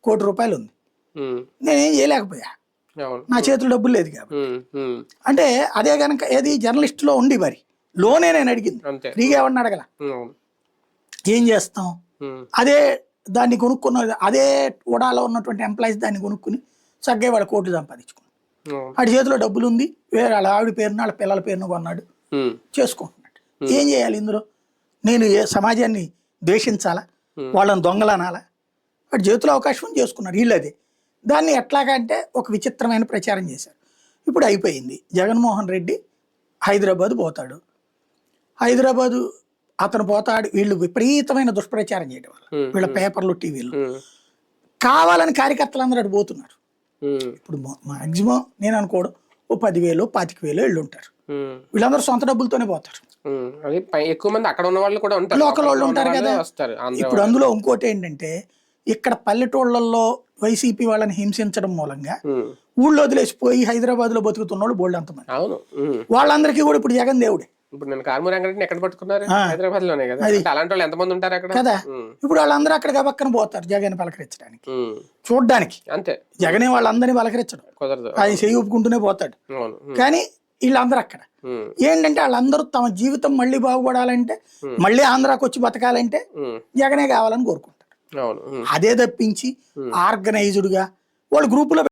₹1,00,00,000 ఉంది. నేనేం చేయలేకపోయా, అవును. నా చేతిలో డబ్బులు లేదు కాబట్టి. ఉమ్, ఉమ్, అంటే అదే కనుక ఏది జర్నలిస్టులో ఉండి మరి లోనే నేను అడిగింది, అంతే. ఫ్రీగా ఎవరిని అడగల. అవును. ఏం చేస్తాం, ఉమ్, అదే దాన్ని కొనుక్కున్న అదే ఉడాలో ఉన్నటువంటి ఎంప్లాయీస్ దాన్ని కొనుక్కుని చక్కగా వాడు కోట్లు సంపాదించుకున్నాడు. అవును. వాడి చేతిలో డబ్బులు ఉంది, వేరే వాళ్ళ ఆవిడ పేరున వాళ్ళ పిల్లల పేరున కొన్నాడు, ఉమ్, చేసుకుంటున్నాడు. ఏం చేయాలి ఇందులో? నేను ఏ సమాజాన్ని ద్వేషించాలా, వాళ్ళని దొంగలనాలా? వాడి చేతిలో అవకాశం చేసుకున్నారు వీళ్ళు. అదే దాన్ని ఎట్లాగంటే ఒక విచిత్రమైన ప్రచారం చేశారు. ఇప్పుడు అయిపోయింది, జగన్మోహన్ రెడ్డి హైదరాబాద్ పోతాడు, హైదరాబాదు అతను పోతాడు, వీళ్ళు విపరీతమైన దుష్ప్రచారం చేయడం వల్ల వీళ్ళ పేపర్లు టీవీలు కావాలని కార్యకర్తలు అటు పోతున్నారు. ఇప్పుడు మాక్సిమం నేను అనుకోవడం ఓ 10,000 25,000 వీళ్ళు ఉంటారు, వీళ్ళందరూ సొంత డబ్బులతోనే పోతారు. అది ఎక్కువ మంది అక్కడ ఉన్న వాళ్ళు కూడా ఉంటారు, లోకల్ వాళ్ళు ఉంటారు కదా. వస్తారు. ఇప్పుడు అందులో ఇంకోటి ఏంటంటే, ఇక్కడ పల్లెటూళ్ళల్లో వైసీపీ వాళ్ళని హింసించడం మూలంగా ఊళ్ళో వదిలేసిపోయి హైదరాబాద్ లో బతుకుతున్న వాళ్ళు బోల్డ్ అంతమంది. అవును. వాళ్ళందరికీ కూడా ఇప్పుడు జగన్ దేవుడే. ఇప్పుడు నేను కార్మూర్ వెంకటని ఎక్కడ పట్టుకున్నారు? హైదరాబాద్ లోనే కదా. అలాంటి వాళ్ళు ఎంతమంది ఉంటారు అక్కడ కదా. ఇప్పుడు వాళ్ళందరూ అక్కడ పక్కన పోతారు జగన్ పలకరించడానికి, చూడ్డానికి. అంతే. జగనే వాళ్ళందరినీ పలకరించడం కుదరదు, ఆయన చేయి ఊపుకుంటూనే పోతాడు. కానీ వీళ్ళందరూ అక్కడ ఏంటంటే, వాళ్ళందరూ తమ జీవితం మళ్ళీ బాగుపడాలంటే, మళ్ళీ ఆంధ్రాకి వచ్చి బతకాలంటే జగనే కావాలని కోరుకుంటారు. అదే తప్పించి ఆర్గనైజ్డ్ గా వాళ్ళు గ్రూపులో